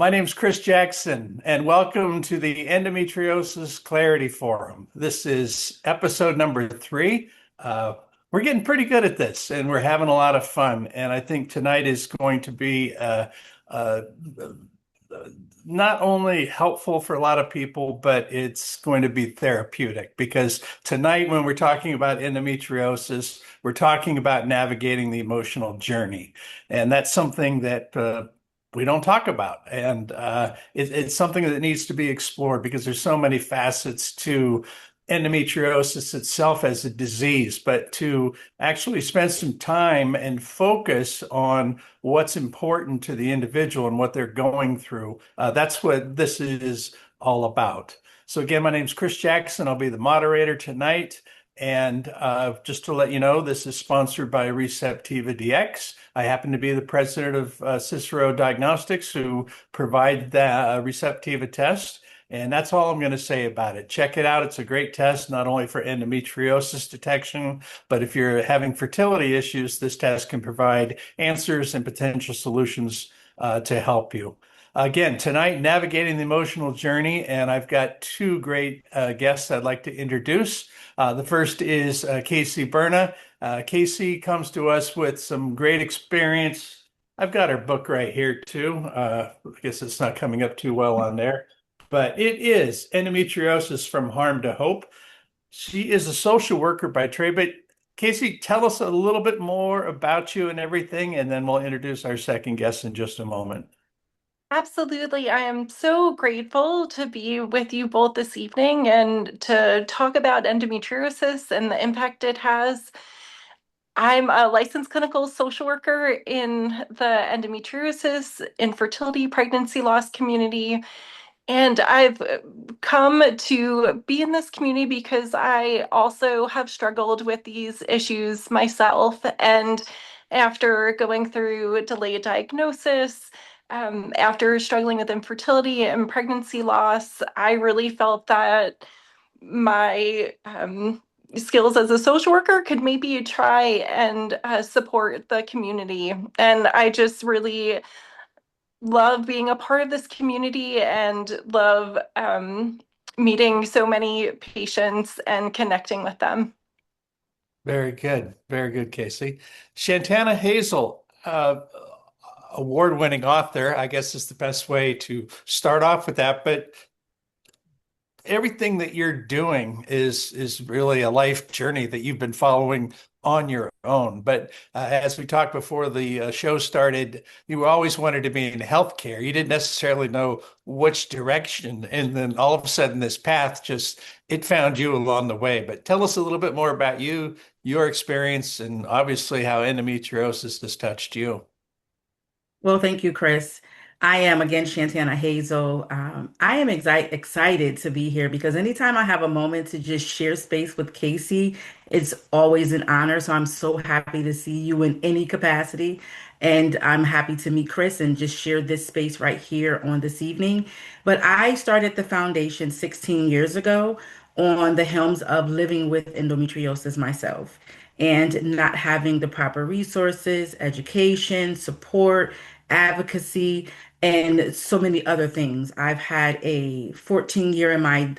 My name's Chris Jackson, and welcome to the Endometriosis Clarity Forum. This is episode number 3. Uh, we're getting pretty good at this, and we're having a lot of fun. And I think tonight is going to be uh, not only helpful for a lot of people, but it's going to be therapeutic because tonight, when we're talking about endometriosis, we're talking about navigating the emotional journey. And that's something that we don't talk about. And it's something that needs to be explored because there's so many facets to endometriosis itself as a disease, but to actually spend some time and focus on what's important to the individual and what they're going through. That's what this is all about. So again, my name is Chris Jackson. I'll be the moderator tonight. And just to let you know, this is sponsored by Receptiva DX. I happen to be the president of Cicero Diagnostics, who provide the Receptiva test. And that's all I'm going to say about it. Check it out. It's a great test, not only for endometriosis detection, but if you're having fertility issues, this test can provide answers and potential solutions to help you. Again, tonight, navigating the emotional journey, and I've got two great guests I'd like to introduce. The first is Casey Berna. Casey comes to us with some great experience. I've got her book right here too. I guess it's not coming up too well on there, but it is Endometriosis from Harm to Hope. She is a social worker by trade, but Casey, tell us a little bit more about you and everything, and then we'll introduce our second guest in just a moment. Absolutely. I am so grateful to be with you both this evening and to talk about endometriosis and the impact it has. I'm a licensed clinical social worker in the endometriosis, infertility, pregnancy loss community. And I've come to be in this community because I also have struggled with these issues myself. And after going through delayed diagnosis, after struggling with infertility and pregnancy loss, I really felt that my skills as a social worker could maybe try and support the community. And I just really love being a part of this community and love meeting so many patients and connecting with them. Very good. Very good, Casey. Shantana Hazel, award-winning author, I guess is the best way to start off with that. But everything that you're doing is really a life journey that you've been following on your own. But as we talked before the show started, you always wanted to be in healthcare. You didn't necessarily know which direction, and then all of a sudden, this path just it found you along the way. But tell us a little bit more about you, your experience, and obviously how endometriosis has touched you. Well, thank you, Chris. I am again Shantana Hazel. I am excited to be here because anytime I have a moment to just share space with Casey, it's always an honor. So I'm so happy to see you in any capacity. And I'm happy to meet Chris and just share this space right here on this evening. But I started the foundation 16 years ago on the helms of living with endometriosis myself and not having the proper resources, education, support, advocacy, and so many other things. I've had a 14 year in my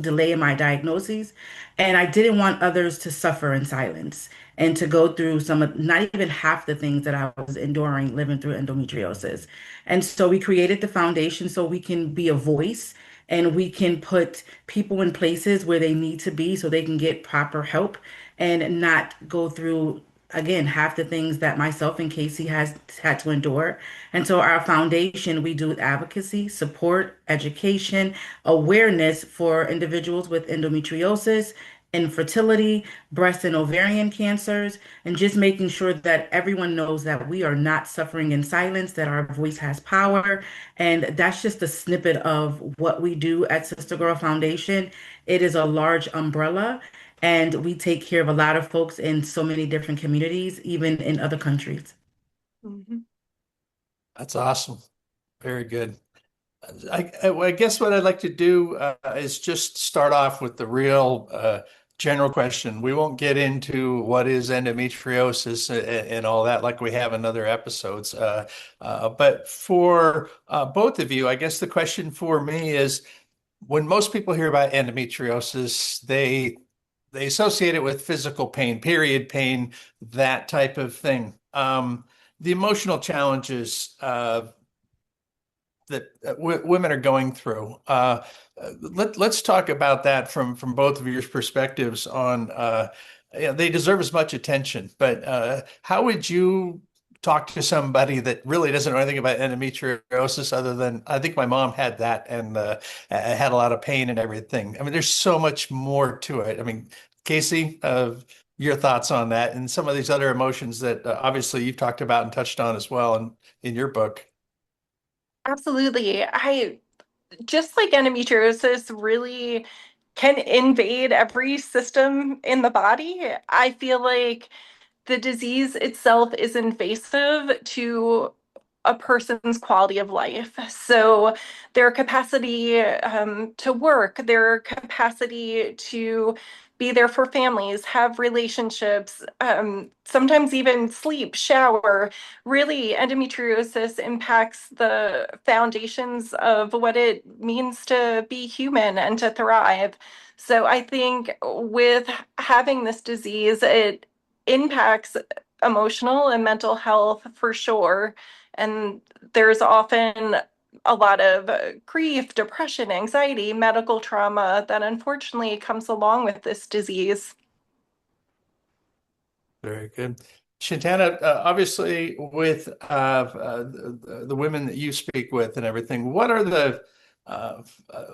delay in my diagnoses, and I didn't want others to suffer in silence and to go through some of not even half the things that I was enduring living through endometriosis. And so we created the foundation so we can be a voice and we can put people in places where they need to be so they can get proper help and not go through again half the things that myself and Casey has had to endure. And so our foundation, we do advocacy, support, education, awareness for individuals with endometriosis, infertility, breast and ovarian cancers, and just making sure that everyone knows that we are not suffering in silence, that our voice has power. And that's just a snippet of what we do at Sister Girl Foundation. It is a large umbrella. And we take care of a lot of folks in so many different communities, even in other countries. Mhm. That's awesome. Very good. I guess what I'd like to do is just start off with the real general question. We won't get into what is endometriosis and all that like we have in other episodes. But for both of you, I guess the question for me is when most people hear about endometriosis, they associate it with physical pain, period pain, that type of thing. The emotional challenges that women are going through. Let's talk about that from both of your perspectives on they deserve as much attention, but how would you talk to somebody that really doesn't know anything about endometriosis other than I think my mom had that and had a lot of pain and everything. I mean, there's so much more to it. I mean, Casey, your thoughts on that and some of these other emotions that obviously you've talked about and touched on as well in your book. Absolutely. I just like endometriosis really can invade every system in the body. I feel like the disease itself is invasive to a person's quality of life. So their capacity to work, their capacity to be there for families, have relationships, sometimes even sleep, shower. Really, endometriosis impacts the foundations of what it means to be human and to thrive. So I think with having this disease, it impacts emotional and mental health for sure. And there's often a lot of grief, depression, anxiety, medical trauma that unfortunately comes along with this disease. Very good. Shantana, obviously with the women that you speak with and everything, what are uh, uh,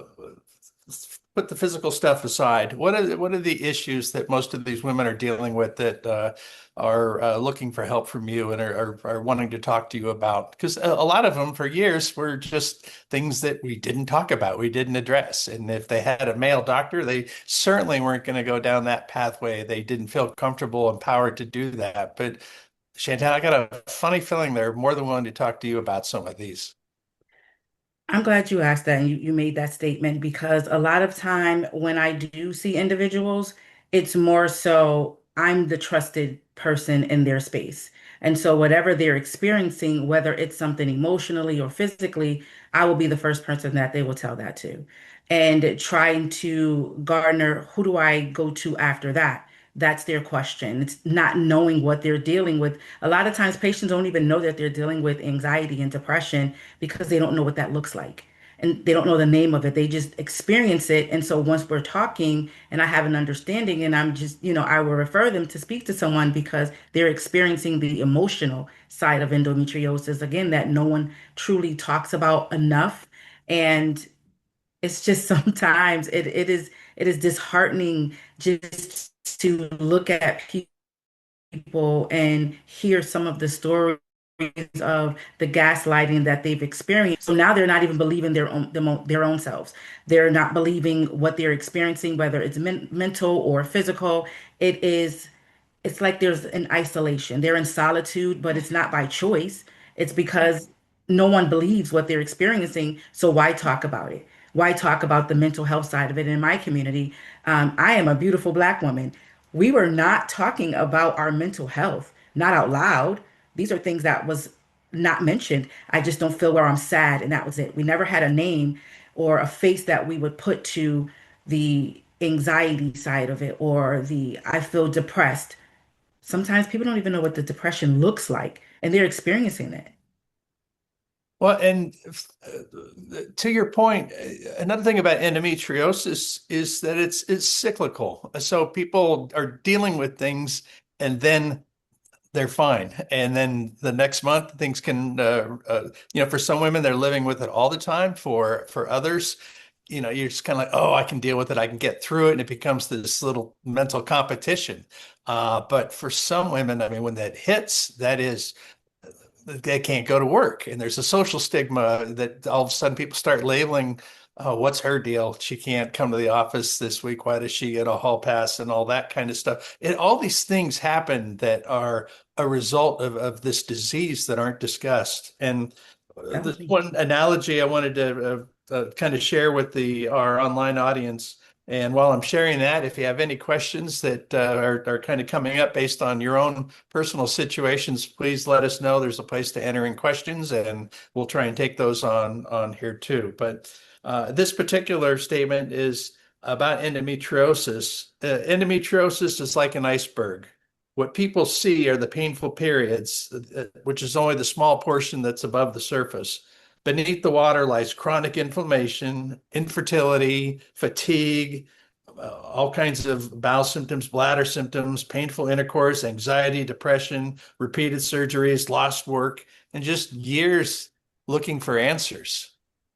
put the physical stuff aside, what are the issues that most of these women are dealing with that are looking for help from you and are wanting to talk to you about? Because a lot of them for years were just things that we didn't talk about, we didn't address. And if they had a male doctor, they certainly weren't going to go down that pathway. They didn't feel comfortable, empowered to do that. But Shantana, I got a funny feeling they're more than willing to talk to you about some of these. I'm glad you asked that and you made that statement because a lot of time when I do see individuals, it's more so I'm the trusted person in their space. And so whatever they're experiencing, whether it's something emotionally or physically, I will be the first person that they will tell that to. And trying to garner, who do I go to after that? That's their question. It's not knowing what they're dealing with. A lot of times patients don't even know that they're dealing with anxiety and depression because they don't know what that looks like and they don't know the name of it. They just experience it. And so once we're talking and I have an understanding and I'm just, I will refer them to speak to someone because they're experiencing the emotional side of endometriosis, again, that no one truly talks about enough. And it's just sometimes it is disheartening just to look at people and hear some of the stories of the gaslighting that they've experienced. So now they're not even believing their own selves. They're not believing what they're experiencing, whether it's mental or physical. It's like there's an isolation. They're in solitude, but it's not by choice. It's because no one believes what they're experiencing. So why talk about it? Why talk about the mental health side of it? In my community, I am a beautiful Black woman. We were not talking about our mental health, not out loud. These are things that was not mentioned. I just don't feel where I'm sad, and that was it. We never had a name or a face that we would put to the anxiety side of it or the I feel depressed. Sometimes people don't even know what the depression looks like, and they're experiencing it. Well, and to your point, another thing about endometriosis is that it's cyclical. So people are dealing with things and then they're fine. And then the next month things can for some women they're living with it all the time. For others, you're just kind of like, oh, I can deal with it. I can get through it. And it becomes this little mental competition. But for some women, I mean, when that hits, that is they can't go to work. And there's a social stigma that all of a sudden people start labeling, oh, what's her deal? She can't come to the office this week. Why does she get a hall pass and all that kind of stuff? And all these things happen that are a result of this disease that aren't discussed. And this Definitely. one analogy I wanted to kind of share with our online audience And while I'm sharing that, if you have any questions that are kind of coming up based on your own personal situations, please let us know. There's a place to enter in questions, and we'll try and take those on here too. But this particular statement is about endometriosis. Endometriosis is like an iceberg. What people see are the painful periods, which is only the small portion that's above the surface. Beneath the water lies chronic inflammation, infertility, fatigue, all kinds of bowel symptoms, bladder symptoms, painful intercourse, anxiety, depression, repeated surgeries, lost work, and just years looking for answers.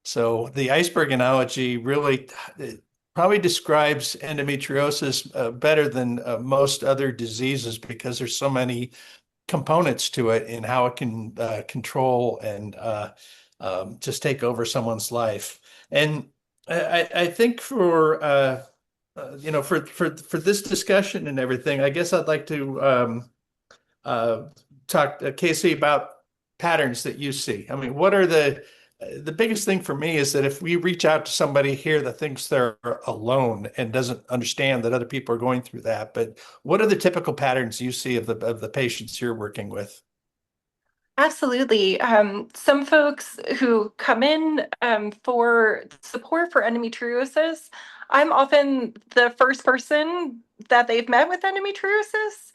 So the iceberg analogy really probably describes endometriosis better than most other diseases because there's so many components to it and how it can control and just take over someone's life. And I think for for this discussion and everything, I guess I'd like to talk to Casey about patterns that you see. I mean, what are the biggest thing for me is that if we reach out to somebody here that thinks they're alone and doesn't understand that other people are going through that, but what are the typical patterns you see of the patients you're working with? Absolutely. Some folks who come in for support for endometriosis, I'm often the first person that they've met with endometriosis.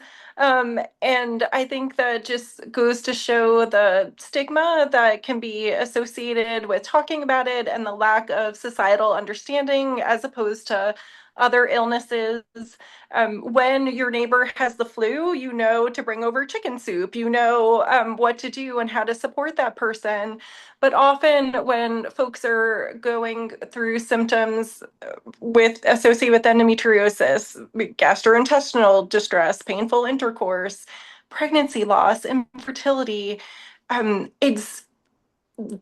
And I think that just goes to show the stigma that can be associated with talking about it and the lack of societal understanding as opposed to other illnesses. When your neighbor has the flu, you know to bring over chicken soup, you know what to do and how to support that person. But often when folks are going through symptoms associated with endometriosis, gastrointestinal distress, painful intercourse, pregnancy loss, infertility, it's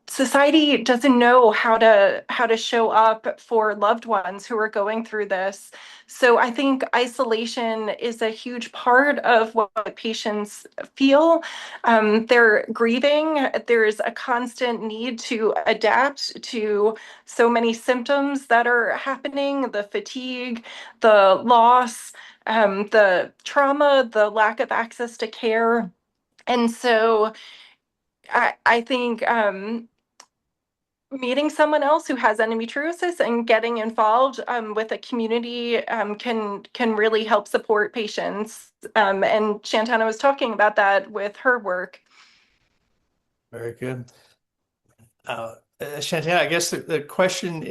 society doesn't know how to show up for loved ones who are going through this. So I think isolation is a huge part of what patients feel. They're grieving. There's a constant need to adapt to so many symptoms that are happening, the fatigue, the loss, the trauma, the lack of access to care. And so I think meeting someone else who has endometriosis and getting involved with a community can really help support patients. And Shantana was talking about that with her work. Very good. Shantana, I guess the question,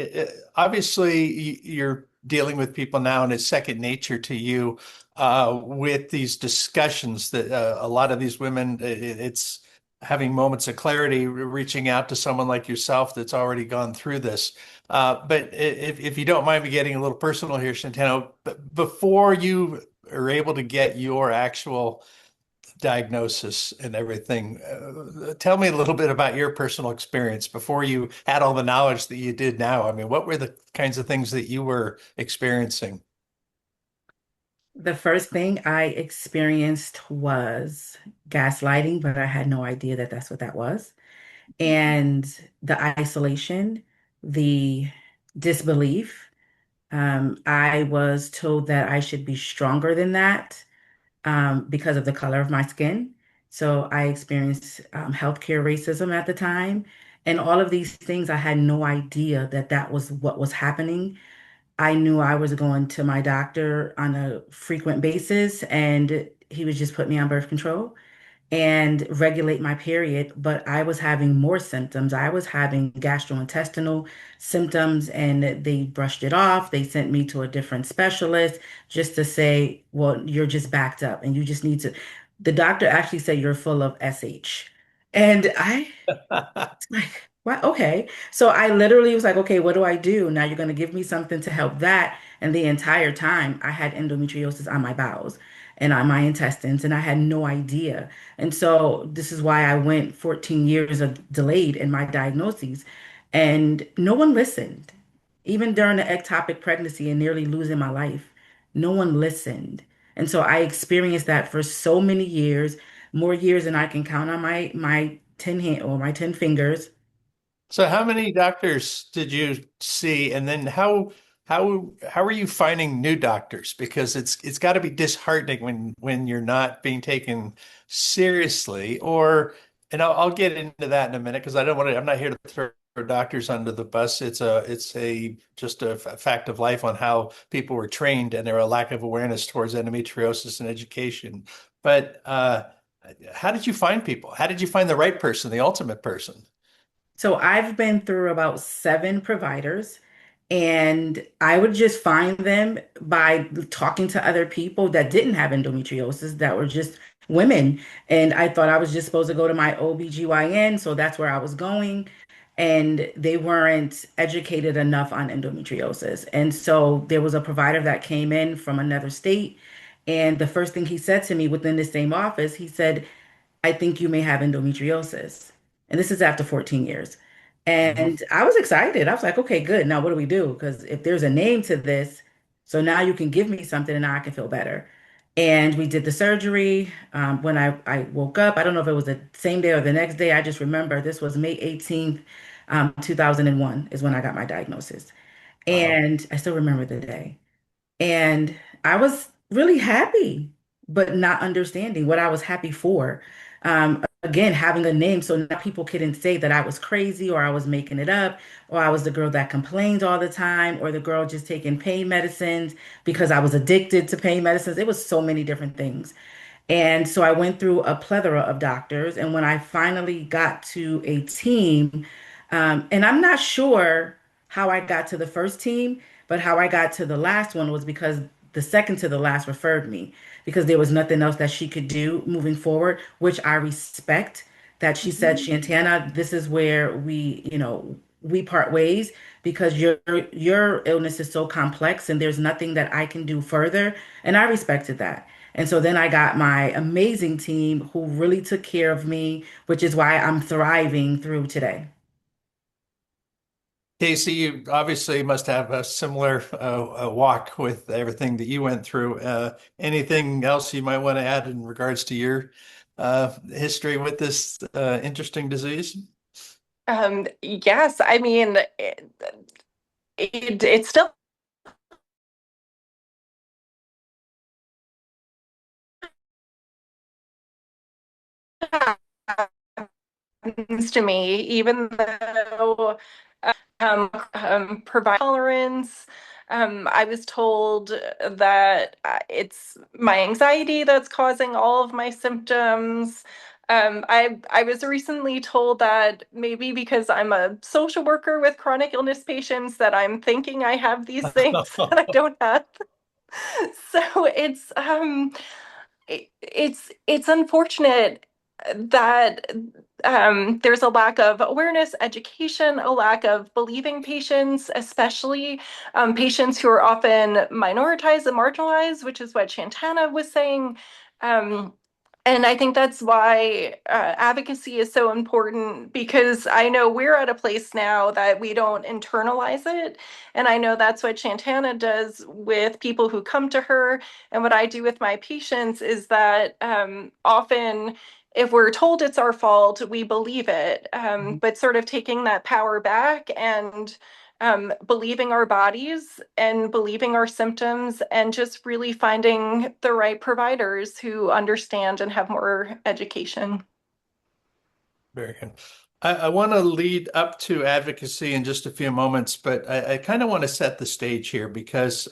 obviously you're dealing with people now and it's second nature to you with these discussions that a lot of these women, it's having moments of clarity, reaching out to someone like yourself that's already gone through this. But if you don't mind me getting a little personal here, Shantana, before you are able to get your actual diagnosis and everything. Tell me a little bit about your personal experience before you had all the knowledge that you did now. I mean, what were the kinds of things that you were experiencing? The first thing I experienced was gaslighting, but I had no idea that that's what that was. And the isolation, the disbelief. I was told that I should be stronger than that because of the color of my skin. So I experienced healthcare racism at the time. And all of these things, I had no idea that that was what was happening. I knew I was going to my doctor on a frequent basis, and he would just put me on birth control and regulate my period, but I was having more symptoms. I was having gastrointestinal symptoms, and they brushed it off. They sent me to a different specialist just to say, well, you're just backed up and you just need to. The doctor actually said you're full of SH. And I like, what? Okay. So I literally was like, okay, what do I do? Now you're going to give me something to help that. And the entire time I had endometriosis on my bowels and on my intestines, and I had no idea. And so this is why I went 14 years of delayed in my diagnoses. And no one listened. Even during the ectopic pregnancy and nearly losing my life, no one listened. And so I experienced that for so many years, more years than I can count on my 10 hand or my 10 fingers. So how many doctors did you see? And then how are you finding new doctors? Because it's got to be disheartening when you're not being taken seriously. Or, and I'll get into that in a minute because I don't want to. I'm not here to throw doctors under the bus. It's a just a fact of life on how people were trained and there are a lack of awareness towards endometriosis and education. But how did you find people? How did you find the right person, the ultimate person? So I've been through about seven providers, and I would just find them by talking to other people that didn't have endometriosis, that were just women. And I thought I was just supposed to go to my OBGYN, so that's where I was going. And they weren't educated enough on endometriosis. And so there was a provider that came in from another state. And the first thing he said to me within the same office, he said, I think you may have endometriosis. And this is after 14 years. Mhm. And I was excited. I was like, okay, good. Now what do we do? Because if there's a name to this, so now you can give me something and now I can feel better. And we did the surgery. When I woke up, I don't know if it was the same day or the next day. I just remember this was May 18th, 2001 is when I got my diagnosis. Wow. And I still remember the day. And I was really happy, but not understanding what I was happy for. Again, having a name so now people couldn't say that I was crazy or I was making it up or I was the girl that complained all the time or the girl just taking pain medicines because I was addicted to pain medicines. It was so many different things. And so I went through a plethora of doctors. And when I finally got to a team, and I'm not sure how I got to the first team, but how I got to the last one was because the second to the last referred me because there was nothing else that she could do moving forward, which I respect. That she said, Shantana, this is where we part ways because your illness is so complex and there's nothing that I can do further. And I respected that. And so then I got my amazing team who really took care of me, which is why I'm thriving through today. Casey, you obviously must have a similar walk with everything that you went through. Anything else you might want to add in regards to your history with this interesting disease? Yes, I mean, it still happens to me, even though provide tolerance. I was told that it's my anxiety that's causing all of my symptoms. I was recently told that maybe because I'm a social worker with chronic illness patients that I'm thinking I have these things that I don't have. So it's unfortunate that there's a lack of awareness, education, a lack of believing patients, especially patients who are often minoritized and marginalized, which is what Shantana was saying. Um, and I think that's why advocacy is so important because I know we're at a place now that we don't internalize it. And I know that's what Shantana does with people who come to her. And what I do with my patients is that often, if we're told it's our fault, we believe it. But sort of taking that power back and believing our bodies and believing our symptoms and just really finding the right providers who understand and have more education. Very good. I want to lead up to advocacy in just a few moments, but I kind of want to set the stage here because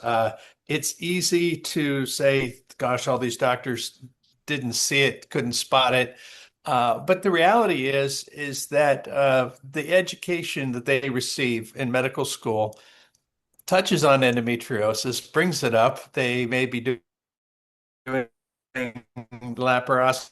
it's easy to say, gosh, all these doctors didn't see it, couldn't spot it. But the reality is that the education that they receive in medical school touches on endometriosis, brings it up. They may be doing laparoscopy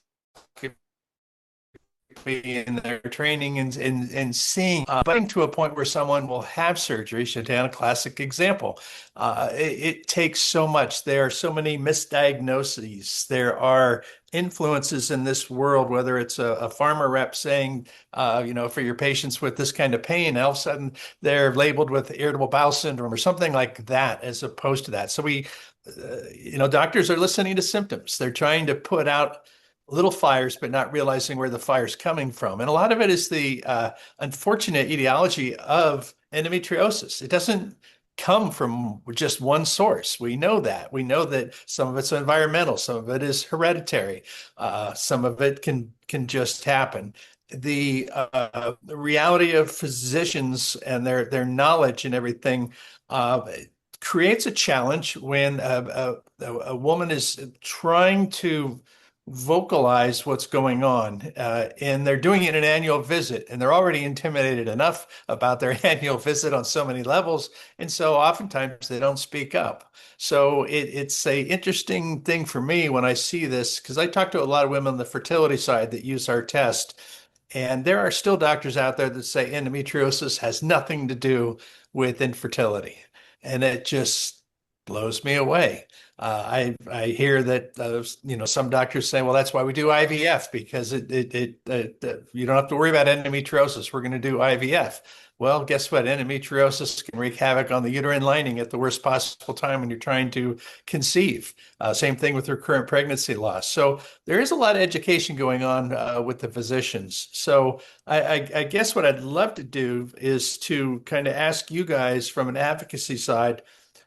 in their training and seeing, but to a point where someone will have surgery. Shantana, classic example. It takes so much. There are so many misdiagnoses. There are influences in this world, whether it's a pharma rep saying, for your patients with this kind of pain, all of a sudden they're labeled with irritable bowel syndrome or something like that, as opposed to that. So doctors are listening to symptoms. They're trying to put out little fires, but not realizing where the fire's coming from. And a lot of it is the unfortunate etiology of endometriosis. It doesn't come from just one source. We know that. We know that some of it's environmental, some of it is hereditary, some of it can just happen. The reality of physicians and their knowledge and everything creates a challenge when a woman is trying to vocalize what's going on, and they're doing it in an annual visit, and they're already intimidated enough about their annual visit on so many levels, and so oftentimes they don't speak up. So it's a interesting thing for me when I see this, because I talk to a lot of women on the fertility side that use our test, and there are still doctors out there that say endometriosis has nothing to do with infertility, and it just blows me away. I hear that some doctors say, well, that's why we do IVF, because you don't have to worry about endometriosis. We're going to do IVF. Well, guess what? Endometriosis can wreak havoc on the uterine lining at the worst possible time when you're trying to conceive. Same thing with recurrent pregnancy loss. So there is a lot of education going on with the physicians. So I guess what I'd love to do is to kind of ask you guys from an advocacy side,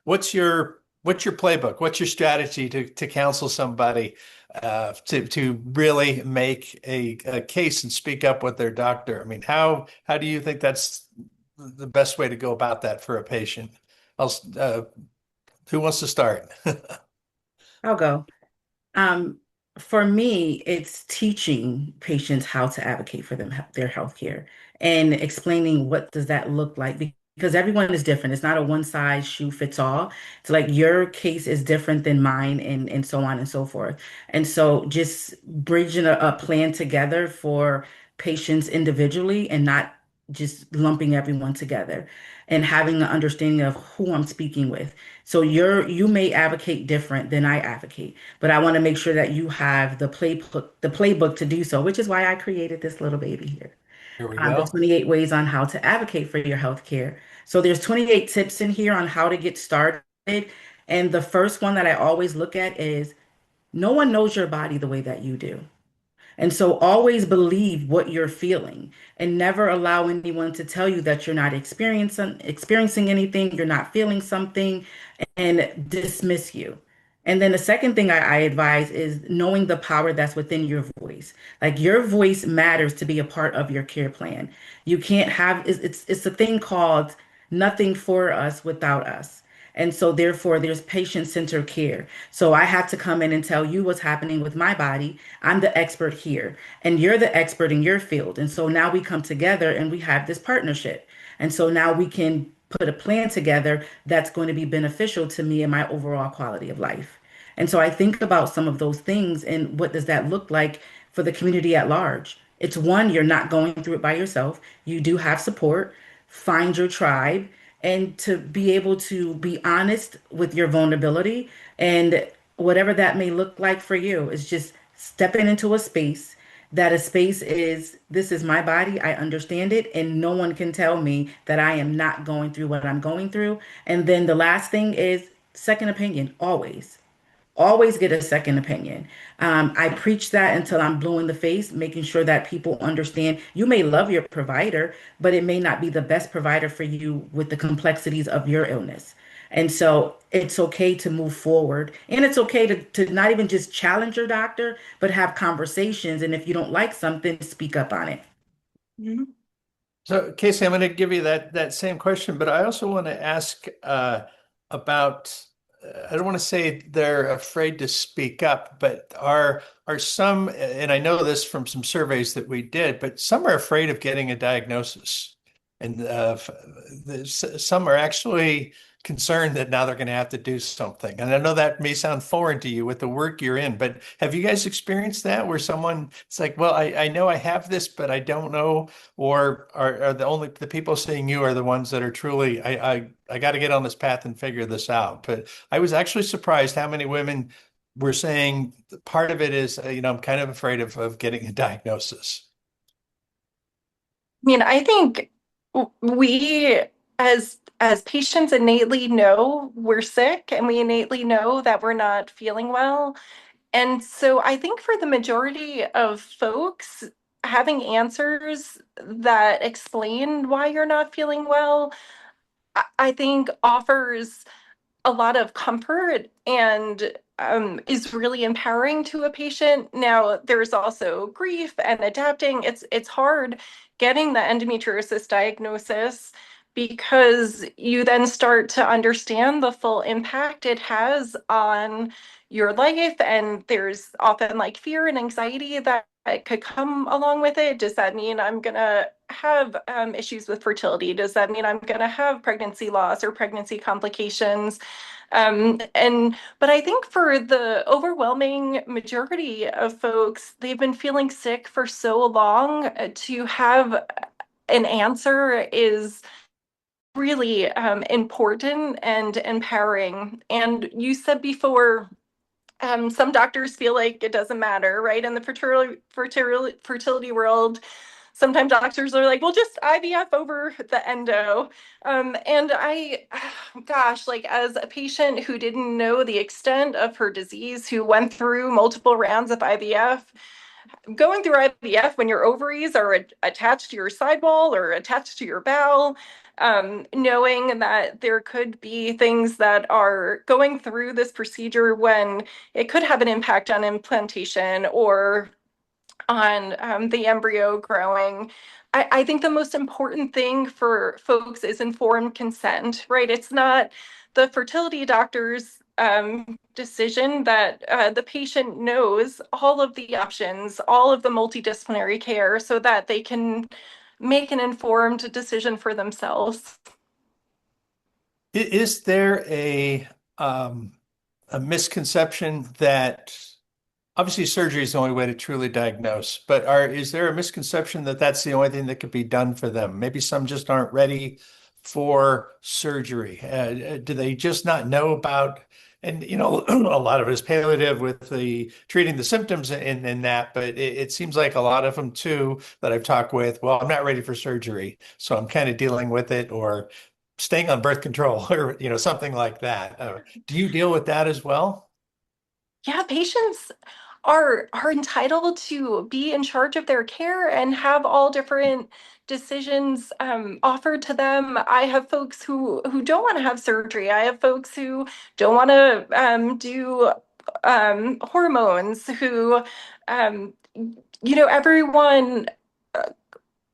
what's your playbook? What's your strategy to counsel somebody to really make a case and speak up with their doctor? I mean, how do you think that's the best way to go about that for a patient? Who wants to start? I'll go. Um, for me, it's teaching patients how to advocate for their healthcare and explaining what does that look like because everyone is different. It's not a one size shoe fits all. It's like your case is different than mine and so on and so forth. And so just bridging a plan together for patients individually and not just lumping everyone together and having an understanding of who I'm speaking with. So you may advocate different than I advocate, but I want to make sure that you have the playbook to do so, which is why I created this little baby here. Here we The go. 28 ways on how to advocate for your healthcare. So there's 28 tips in here on how to get started. And the first one that I always look at is no one knows your body the way that you do. And so always believe what you're feeling and never allow anyone to tell you that you're not experiencing anything, you're not feeling something, and dismiss you. And then the second thing I advise is knowing the power that's within your voice. Like your voice matters to be a part of your care plan. You can't have it's a thing called nothing for us without us. And so therefore there's patient-centered care. So I have to come in and tell you what's happening with my body. I'm the expert here, and you're the expert in your field. And so now we come together and we have this partnership. And so now we can put a plan together that's going to be beneficial to me and my overall quality of life. And so I think about some of those things and what does that look like for the community at large? It's one, you're not going through it by yourself. You do have support. Find your tribe and to be able to be honest with your vulnerability and whatever that may look like for you is just stepping into a space that a space is this is my body, I understand it, and no one can tell me that I am not going through what I'm going through. And then the last thing is second opinion, always. Always get a second opinion. I preach that until I'm blue in the face, making sure that people understand you may love your provider, but it may not be the best provider for you with the complexities of your illness. And so it's okay to move forward. And it's okay to not even just challenge your doctor, but have conversations. And if you don't like something, speak up on it. Mhm. So, Casey, I'm going to give you that same question, but I also want to ask about. I don't want to say they're afraid to speak up, but are some, and I know this from some surveys that we did, but some are afraid of getting a diagnosis, and some are actually concerned that now they're going to have to do something. And I know that may sound foreign to you with the work you're in, but have you guys experienced that where someone it's like, well, I know I have this, but I don't know, or are the people seeing you are the ones that are truly, I got to get on this path and figure this out. But I was actually surprised how many women were saying part of it is, I'm kind of afraid of getting a diagnosis. I mean, I think we as patients innately know we're sick and we innately know that we're not feeling well. And so I think for the majority of folks, having answers that explain why you're not feeling well, I think offers a lot of comfort and is really empowering to a patient. Now, there's also grief and adapting. It's hard getting the endometriosis diagnosis because you then start to understand the full impact it has on your life, and there's often like fear and anxiety that could come along with it. Does that mean I'm gonna have issues with fertility? Does that mean I'm gonna have pregnancy loss or pregnancy complications? But I think for the overwhelming majority of folks, they've been feeling sick for so long. To have an answer is really important and empowering. And you said before, some doctors feel like it doesn't matter, right? In the fertility world, sometimes doctors are like, well, just IVF over the endo. And gosh, like as a patient who didn't know the extent of her disease, who went through multiple rounds of IVF, going through IVF when your ovaries are attached to your sidewall or attached to your bowel, knowing that there could be things that are going through this procedure when it could have an impact on implantation or on the embryo growing. I think the most important thing for folks is informed consent, right? It's not the fertility doctor's decision, that the patient knows all of the options, all of the multidisciplinary care, so that they can make an informed decision for themselves. Is there a misconception that obviously surgery is the only way to truly diagnose, but is there a misconception that that's the only thing that could be done for them? Maybe some just aren't ready for surgery. Do they just not know about, and a lot of it is palliative with the treating the symptoms in that, but it seems like a lot of them too that I've talked with, well, I'm not ready for surgery, so I'm kind of dealing with it or staying on birth control or something like that. Do you deal with that as well? Yeah, patients are entitled to be in charge of their care and have all different decisions offered to them. I have folks who don't want to have surgery. I have folks who don't want to do hormones. Who, everyone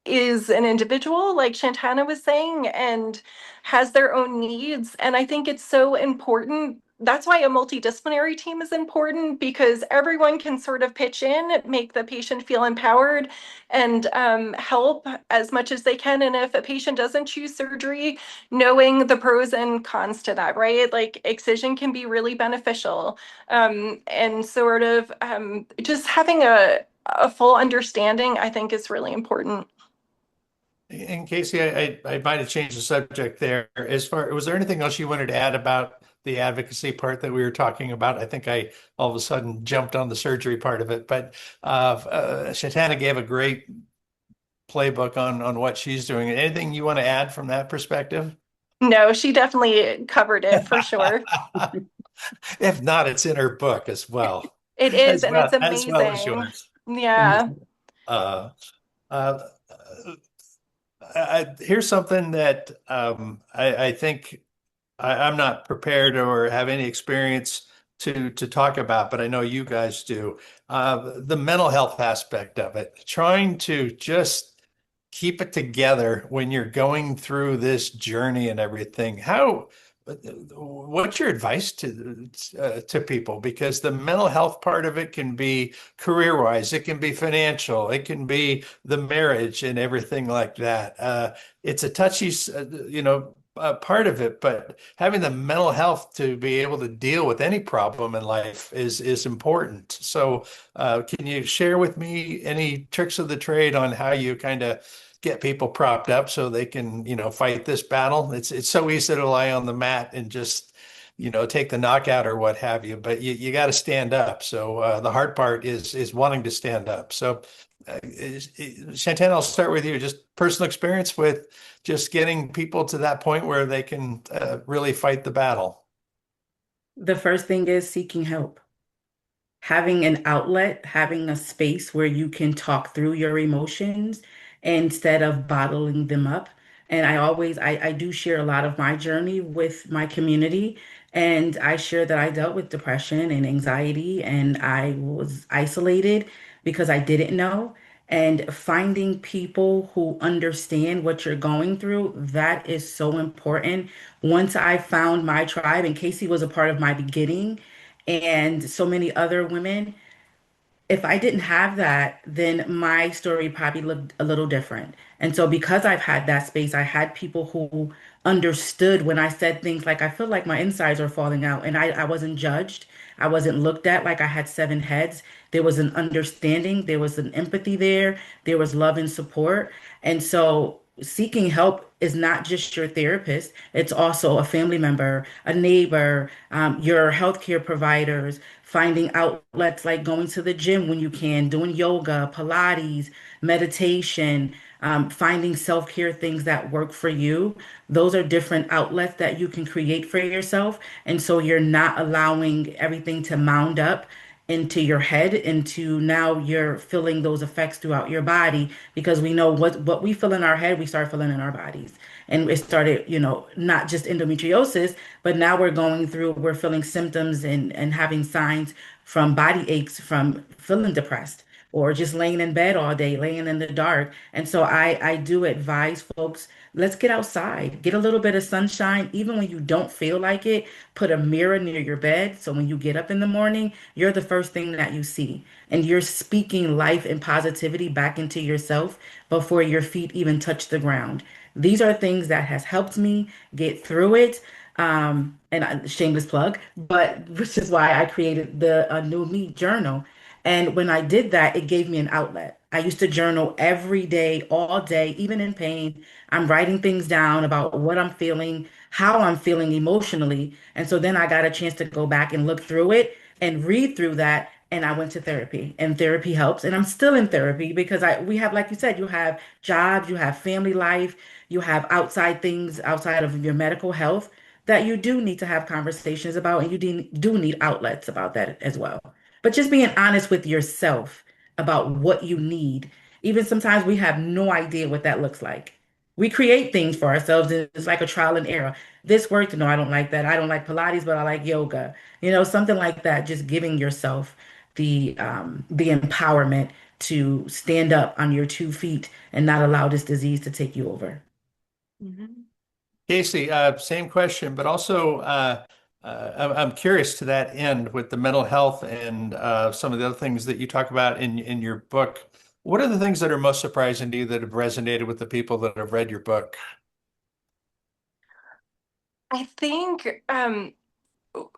is an individual, like Shantana was saying, and has their own needs. And I think it's so important. That's why a multidisciplinary team is important, because everyone can sort of pitch in, make the patient feel empowered, and help as much as they can. And if a patient doesn't choose surgery, knowing the pros and cons to that, right? Like excision can be really beneficial. And sort of just having a full understanding, I think, is really important. And Casey, I might have changed the subject there. Was there anything else you wanted to add about the advocacy part that we were talking about? I think I all of a sudden jumped on the surgery part of it, but Shatana gave a great playbook on what she's doing. Anything you want to add from that perspective? No, she definitely covered it for sure. If not, it's in her book as well, It is, and it's as well as amazing. yours. Yeah. Uh, uh, Here's something that I think I'm not prepared or have any experience to talk about, but I know you guys do. The mental health aspect of it, trying to just keep it together when you're going through this journey and everything. What's your advice to people? Because the mental health part of it can be career-wise, it can be financial, it can be the marriage and everything like that. It's a touchy, part of it, but having the mental health to be able to deal with any problem in life is important. So, can you share with me any tricks of the trade on how you kind of get people propped up so they can, fight this battle? It's so easy to lie on the mat and just, take the knockout or what have you, but you got to stand up. So the hard part is wanting to stand up. So, Shantan, I'll start with you. Just personal experience with just getting people to that point where they can really fight the battle. The first thing is seeking help. Having an outlet, having a space where you can talk through your emotions instead of bottling them up. And I do share a lot of my journey with my community. And I share that I dealt with depression and anxiety, and I was isolated because I didn't know. And finding people who understand what you're going through, that is so important. Once I found my tribe, and Casey was a part of my beginning, and so many other women, if I didn't have that, then my story probably looked a little different. And so, because I've had that space, I had people who understood when I said things like, I feel like my insides are falling out, and I wasn't judged. I wasn't looked at like I had seven heads. There was an understanding, there was an empathy there was love and support. And so, seeking help is not just your therapist, it's also a family member, a neighbor, your healthcare providers, finding outlets like going to the gym when you can, doing yoga, Pilates, meditation, finding self-care things that work for you. Those are different outlets that you can create for yourself. And so you're not allowing everything to mound up into your head, into now you're feeling those effects throughout your body, because we know what we feel in our head, we start feeling in our bodies. And it started, not just endometriosis, but now we're feeling symptoms and having signs from body aches from feeling depressed or just laying in bed all day, laying in the dark. And so I do advise folks, let's get outside, get a little bit of sunshine, even when you don't feel like it. Put a mirror near your bed so when you get up in the morning, you're the first thing that you see. And you're speaking life and positivity back into yourself before your feet even touch the ground. These are things that has helped me get through it. Shameless plug, but which is why I created the New Me journal. And when I did that, it gave me an outlet. I used to journal every day, all day, even in pain. I'm writing things down about what I'm feeling, how I'm feeling emotionally. And so then I got a chance to go back and look through it and read through that. And I went to therapy, and therapy helps. And I'm still in therapy because we have, like you said, you have jobs, you have family life, you have outside things outside of your medical health that you do need to have conversations about, and you do need outlets about that as well. But just being honest with yourself about what you need. Even sometimes we have no idea what that looks like. We create things for ourselves, and it's like a trial and error. This worked. No, I don't like that. I don't like Pilates, but I like yoga. Something like that. Just giving yourself the empowerment to stand up on your 2 feet and not allow this disease to take you over. Mhm. Casey, same question, but also I'm curious to that end with the mental health and some of the other things that you talk about in your book. What are the things that are most surprising to you that have resonated with the people that have read your book? I think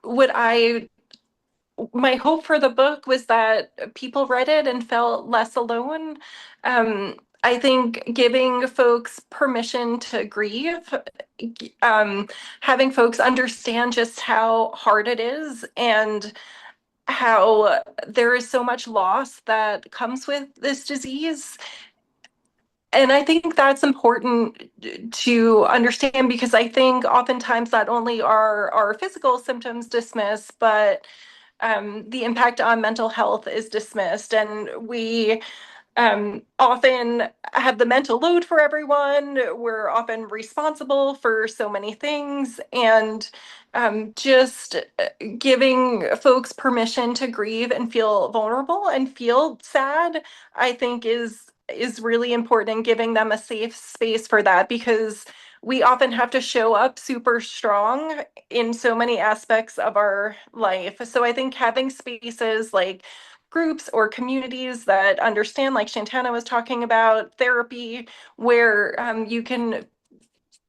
what I my hope for the book was that people read it and felt less alone. I think giving folks permission to grieve, um, having folks understand just how hard it is and how there is so much loss that comes with this disease. And I think that's important to understand because I think oftentimes not only are our physical symptoms dismissed, but the impact on mental health is dismissed. And we often have the mental load for everyone. We're often responsible for so many things. And just giving folks permission to grieve and feel vulnerable and feel sad, I think is really important, and giving them a safe space for that because we often have to show up super strong in so many aspects of our life. So I think having spaces like groups or communities that understand, like Shantana was talking about, therapy, where you can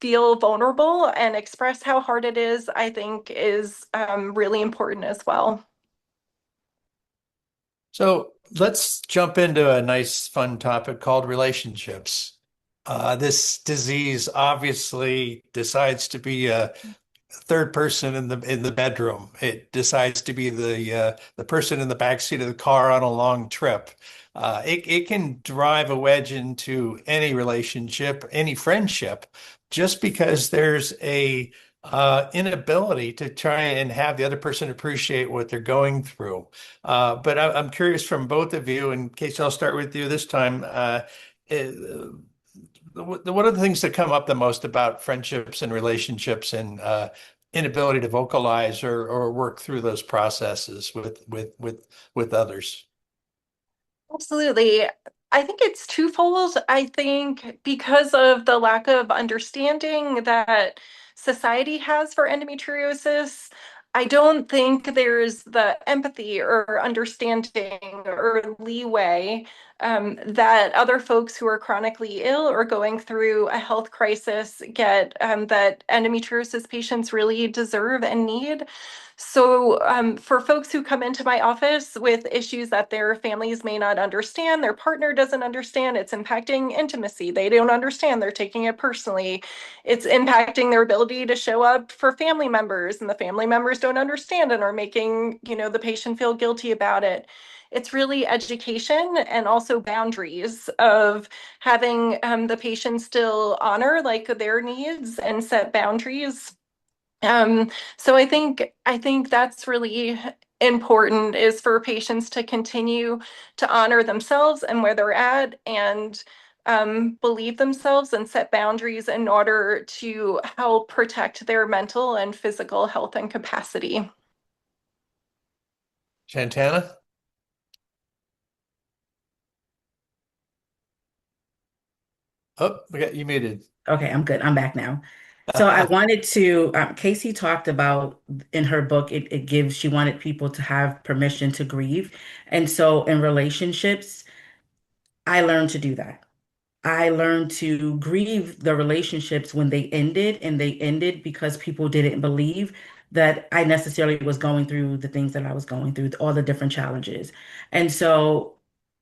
feel vulnerable and express how hard it is, I think is really important as well. So let's jump into a nice, fun topic called relationships. This disease obviously decides to be a third person in the bedroom. It decides to be the person in the back seat of the car on a long trip. It can drive a wedge into any relationship, any friendship, just because there's a inability to try and have the other person appreciate what they're going through. But I'm curious from both of you, and Casey, I'll start with you this time. Uh, one of the things that come up the most about friendships and relationships and inability to vocalize or work through those processes with others? Absolutely. I think it's twofold. I think because of the lack of understanding that society has for endometriosis, I don't think there's the empathy or understanding or leeway that other folks who are chronically ill or going through a health crisis get, that endometriosis patients really deserve and need. So, for folks who come into my office with issues that their families may not understand, their partner doesn't understand, it's impacting intimacy. They don't understand, they're taking it personally. It's impacting their ability to show up for family members, and the family members don't understand and are making, the patient feel guilty about it. It's really education and also boundaries of having the patient still honor like their needs and set boundaries. So I think that's really important, is for patients to continue to honor themselves and where they're at, and believe themselves and set boundaries in order to help protect their mental and physical health and capacity. Shantana? Oh, we got you muted. Okay, I'm good. I'm back now. So I wanted to, Casey talked about in her book, she wanted people to have permission to grieve. And so in relationships, I learned to do that. I learned to grieve the relationships when they ended, and they ended because people didn't believe that I necessarily was going through the things that I was going through, all the different challenges. And so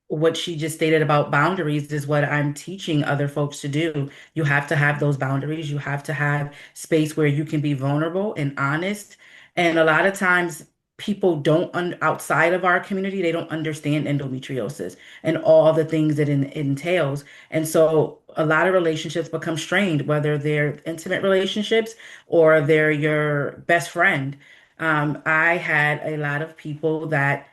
what she just stated about boundaries is what I'm teaching other folks to do. You have to have those boundaries. You have to have space where you can be vulnerable and honest. And a lot of times, people don't, outside of our community, they don't understand endometriosis and all the things that it entails. And so a lot of relationships become strained, whether they're intimate relationships or they're your best friend. I had a lot of people that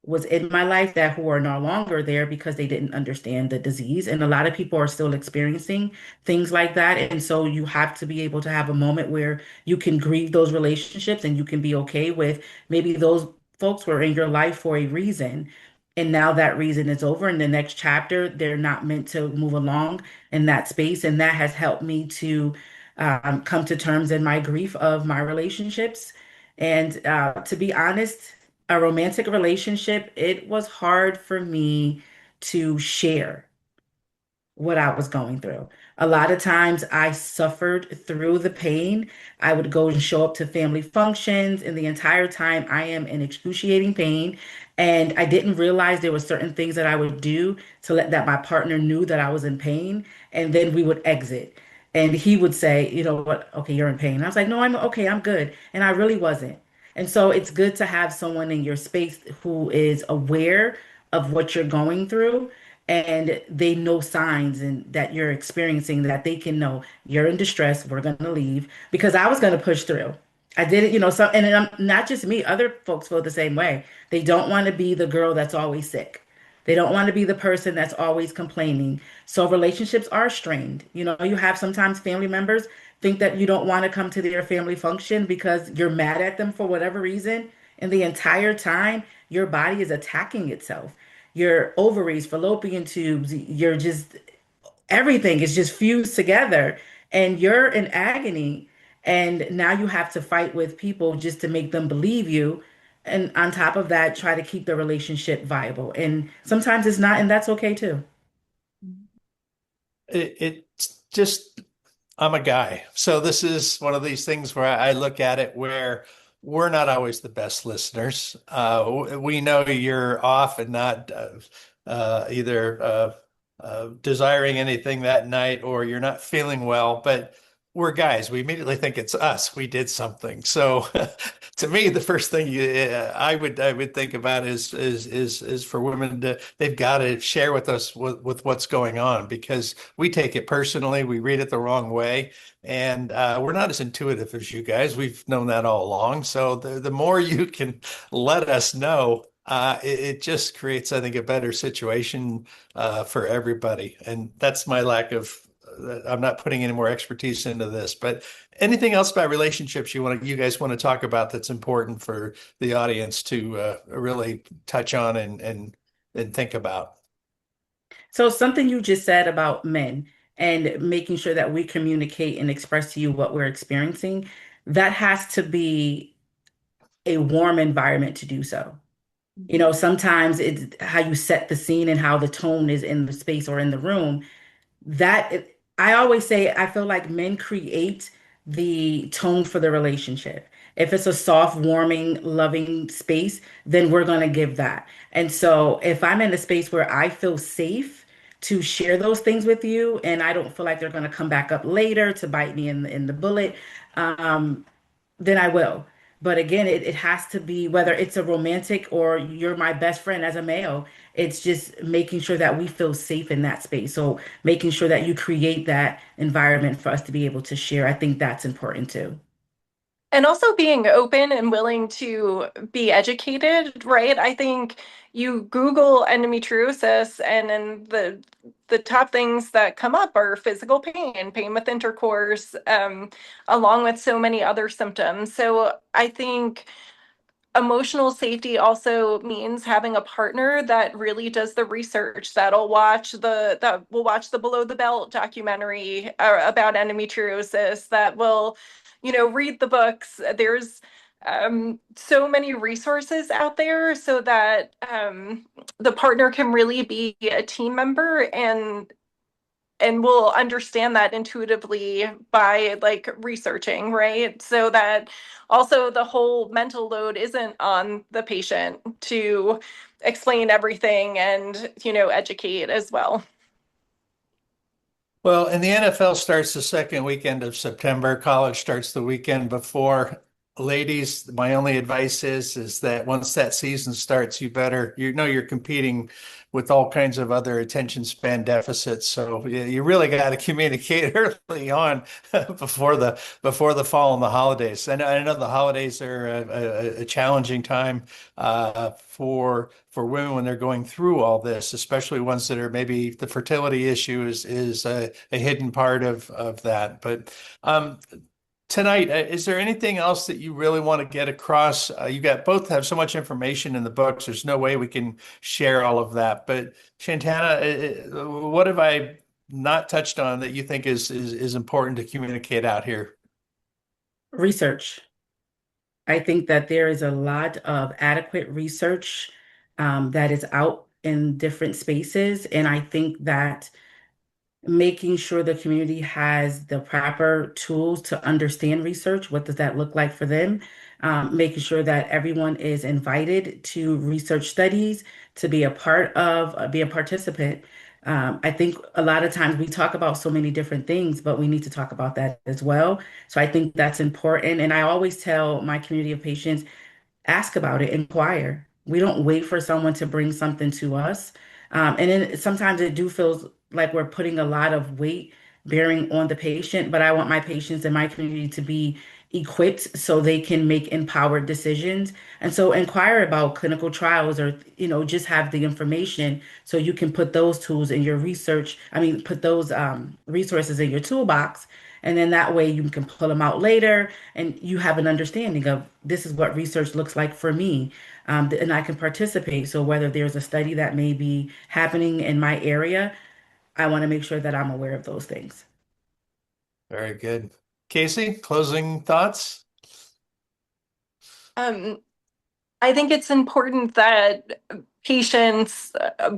was in my life that who are no longer there because they didn't understand the disease. And a lot of people are still experiencing things like that. And so you have to be able to have a moment where you can grieve those relationships and you can be okay with maybe those folks were in your life for a reason. And now that reason is over. In the next chapter, they're not meant to move along in that space. And that has helped me to come to terms in my grief of my relationships. And to be honest, a romantic relationship, it was hard for me to share what I was going through. A lot of times I suffered through the pain. I would go and show up to family functions, and the entire time I am in excruciating pain. And I didn't realize there were certain things that I would do to let that my partner knew that I was in pain. And then we would exit. And he would say, you know what, okay, you're in pain. And I was like, no, I'm okay, I'm good. And I really wasn't. And so it's good to have someone in your space who is aware of what you're going through, and they know signs and that you're experiencing, that they can know you're in distress, we're going to leave, because I was going to push through. I did it, so, and not just me, other folks feel the same way. They don't want to be the girl that's always sick. They don't want to be the person that's always complaining. So relationships are strained. You have sometimes family members think that you don't want to come to their family function because you're mad at them for whatever reason. And the entire time, your body is attacking itself. Your ovaries, fallopian tubes, you're just, everything is just fused together and you're in agony. And now you have to fight with people just to make them believe you. And on top of that, try to keep the relationship viable. And sometimes it's not, and that's okay too. It's just, I'm a guy. So this is one of these things where I look at it where we're not always the best listeners. We know you're off and not either desiring anything that night, or you're not feeling well, but we're guys. We immediately think it's us. We did something. So to me, the first thing I would think about is for women to, they've got to share with us with what's going on, because we take it personally. We read it the wrong way. And we're not as intuitive as you guys. We've known that all along. So the more you can let us know, it just creates, I think, a better situation for everybody. And that's my lack of I'm not putting any more expertise into this, but anything else about relationships you guys want to talk about that's important for the audience to really touch on and think about? So something you just said about men and making sure that we communicate and express to you what we're experiencing, that has to be a warm environment to do so. You know, sometimes it's how you set the scene and how the tone is in the space or in the room. I always say I feel like men create the tone for the relationship. If it's a soft, warming, loving space, then we're going to give that. And so if I'm in a space where I feel safe to share those things with you and I don't feel like they're going to come back up later to bite me in the bullet, um, then I will. But again, it has to be whether it's a romantic or you're my best friend as a male. It's just making sure that we feel safe in that space. So making sure that you create that environment for us to be able to share. I think that's important too. And also being open and willing to be educated, right? I think you Google endometriosis and then the top things that come up are physical pain, pain with intercourse, along with so many other symptoms. So I think emotional safety also means having a partner that really does the research, that will watch the Below the Belt documentary about endometriosis, that will, read the books. There's so many resources out there so that the partner can really be a team member and we'll understand that intuitively by like researching, right? So that also the whole mental load isn't on the patient to explain everything and, educate as well. Well, and the NFL starts the second weekend of September. College starts the weekend before. Ladies, my only advice is that once that season starts, you're competing with all kinds of other attention span deficits. So you really got to communicate early on before the fall and the holidays. I know the holidays are a challenging time for women when they're going through all this, especially ones that are maybe the fertility issue is a hidden part of that. But tonight, is there anything else that you really want to get across? Both have so much information in the books. There's no way we can share all of that. But Shantana, what have I not touched on that you think is important to communicate out here? Research. I think that there is a lot of adequate research that is out in different spaces. And I think that making sure the community has the proper tools to understand research. What does that look like for them? Making sure that everyone is invited to research studies, to be a part of, be a participant. I think a lot of times we talk about so many different things, but we need to talk about that as well. So I think that's important. And I always tell my community of patients, ask about it, inquire. We don't wait for someone to bring something to us. And then sometimes it do feels like we're putting a lot of weight bearing on the patient, but I want my patients in my community to be equipped so they can make empowered decisions. And so inquire about clinical trials or, just have the information so you can put those tools in your research. I mean, put those resources in your toolbox. And then that way you can pull them out later and you have an understanding of this is what research looks like for me. And I can participate. So whether there's a study that may be happening in my area, I want to make sure that I'm aware of those things. Very good. Casey, closing thoughts? Um, I think it's important that patients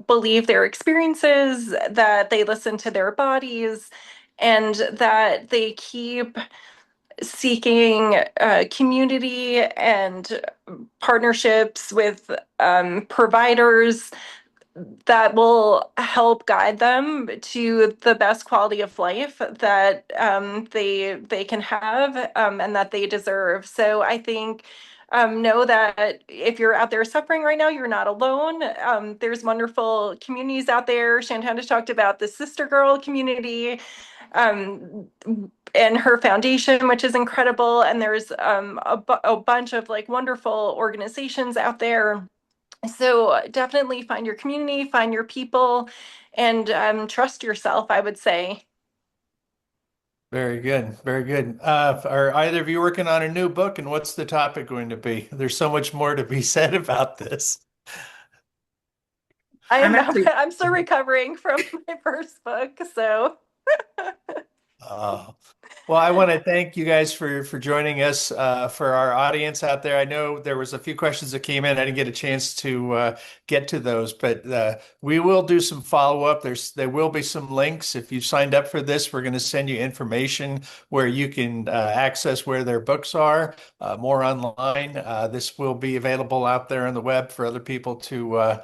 believe their experiences, that they listen to their bodies, and that they keep seeking community and partnerships with providers that will help guide them to the best quality of life that they can have and that they deserve. So I think know that if you're out there suffering right now, you're not alone. There's wonderful communities out there. Shantana talked about the Sister Girl community um, and her foundation, which is incredible. And there's a bunch of like wonderful organizations out there. So definitely find your community, find your people, and trust yourself, I would say. Very good. Very good. Are either of you working on a new book, and what's the topic going to be? There's so much more to be said about this. I am I'm not, actually I'm still recovering from my first book, so Uh, well, I want to thank you guys for joining us. For our audience out there, I know there was a few questions that came in. I didn't get a chance to get to those, but we will do some follow up. There will be some links. If you've signed up for this, we're going to send you information where you can access where their books are, more online. This will be available out there on the web for other people to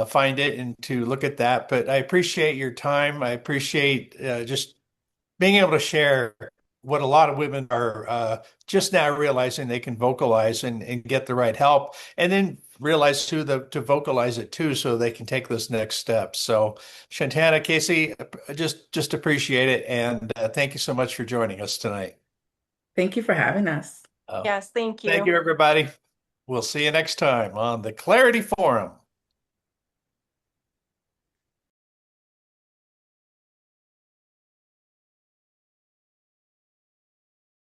find it and to look at that. But I appreciate your time. I appreciate just being able to share what a lot of women are just now realizing they can vocalize and get the right help, and then realize too to vocalize it too, so they can take those next steps. So, Shantana, Casey, just appreciate it, and thank you so much for joining us tonight. thank you for having us. Uh, yes, thank Thank you. you, everybody. We'll see you next time on the Clarity Forum.